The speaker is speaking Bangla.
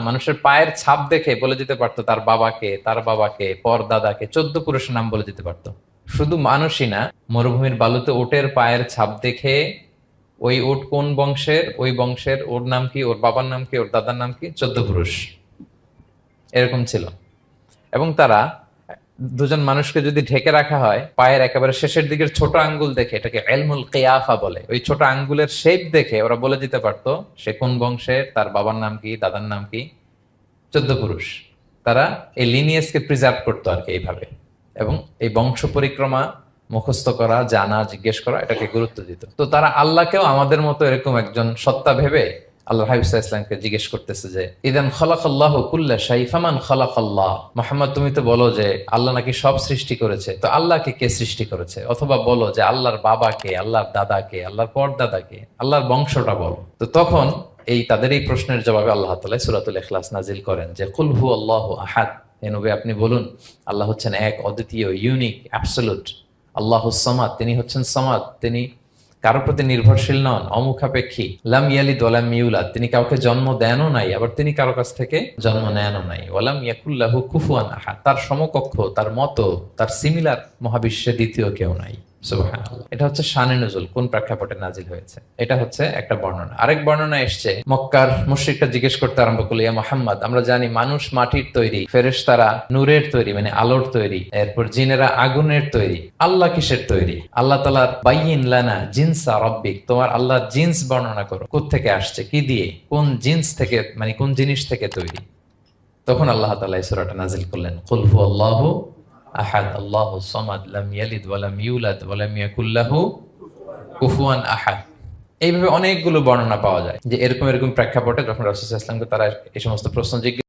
মানুষের পায়ের ছাপ দেখে বলে দিতে পারতো তার বাবাকে, তার বাবাকে, পর দাদাকে, 14 পুরুষের নাম বলে দিতে পারতো। শুধু মানুষই না, মরুভূমির বালুতে উটের পায়ের ছাপ দেখে ওই উট কোন বংশের, ওই বংশের ওর নাম কি, ওর বাবার নাম কি, ওর দাদার নাম কি, 14 পুরুষ এরকম ছিল। এবং তারা দুজন মানুষকে যদি ঢেকে রাখা হয়, পায়ের একেবারে শেষের দিকের ছোট আঙ্গুল দেখে, এটাকে ইলমুল কিয়াফা বলে, ওই ছোট আঙ্গুলের শেপ দেখে ওরা বলে দিতে পারতো সে কোন বংশের, তার বাবার নাম কি, দাদার নাম কি, 14 পুরুষ। তারা এই লিনিয়েজকে প্রিজার্ভ করতো আর কি এইভাবে। এবং এই বংশ পরিক্রমা মুখস্থ করা, জানা, জিজ্ঞেস করা, এটাকে গুরুত্ব দিত। তো তারা আল্লাহকেও আমাদের মতো এরকম একজন সত্তা ভেবে আল্লাহ হাবিব সাল্লাল্লাহু আলাইহি ওয়াসাল্লামকে জিজ্ঞেস করতেছে যে ইদান খালাকাল্লাহু কুল্লা শাই ফামান খালাকাল্লাহ। মুহাম্মদ, তুমি তো বলো যে আল্লাহ নাকি সব সৃষ্টি করেছে, তো আল্লাহকে কে সৃষ্টি করেছে? অথবা বলো যে আল্লাহর বাবাকে, আল্লাহর দাদাকে, আল্লাহর পরদাদাকে, আল্লাহর বংশটা বলো। তো তখন তাদের এই প্রশ্নের জবাবে আল্লাহ তাআলা সূরাতুল ইখলাস নাজিল করেন যে কুল হু আল্লাহু আহাদ। হে নবী, আপনি বলুন আল্লাহ হচ্ছেন এক, অদ্বিতীয়, ইউনিক, অ্যাবসলিউট। আল্লাহুস সামাদ, তিনি হচ্ছেন সামাদ, তিনি কারোর প্রতি নির্ভরশীল নন, অমুখাপেক্ষী। লাম ইয়ালিদ ওয়ালাম ইউলাদ, তিনি কাউকে জন্ম দেনও নাই, আবার তিনি কারো কাছ থেকে জন্ম নেনও নাই। ওয়ালাম ইয়াকুল্লাহু কুফুয়ান আহাদ, তার সমকক্ষ, তার মতো, তার সিমিলার মহাবিশ্বে দ্বিতীয় কেউ নাই। সুবহানাল্লাহ। এটা হচ্ছে শানে নুজুল, কোন প্রেক্ষাপটে নাজিল হয়েছে, এটা হচ্ছে একটা বর্ণনা। আরেক বর্ণনা এসছে, মক্কার মুশরিকরা জিজ্ঞেস করতে আরম্ভ করলো, ইয়া মুহাম্মদ, আমরা জানি মানুষ মাটির তৈরি, ফেরেশতারা নূরের তৈরি মানে আলোর তৈরি, এরপর জিনেরা আগুনের তৈরি, আল্লাহ কিসের তৈরি? আল্লাহ তাআলার বাইয়িন লানা জিনসা রাব্বিক, তোমার আল্লাহর জিন্স বর্ণনা করো, কোত্থেকে আসছে, কি দিয়ে, কোন জিন্স থেকে, মানে কোন জিনিস থেকে তৈরি? তখন আল্লাহ তাআলা এই সূরাটা নাজিল করলেন, কুল হুয়াল্লাহু আহাদ আল্লাহুস সামাদ লাম ইয়ালিদ ওয়ালাম ইউলাদ ওয়ালাম ইয়াকুল লাহু কুফুয়ান আহাদ। এইভাবে অনেকগুলো বর্ণনা পাওয়া যায় যে এরকম এরকম প্রেক্ষাপটে যখন রাসূল সাল্লাল্লাহু আলাইহি ওয়াসাল্লামকে তারা এই সমস্ত প্রশ্ন জিজ্ঞেস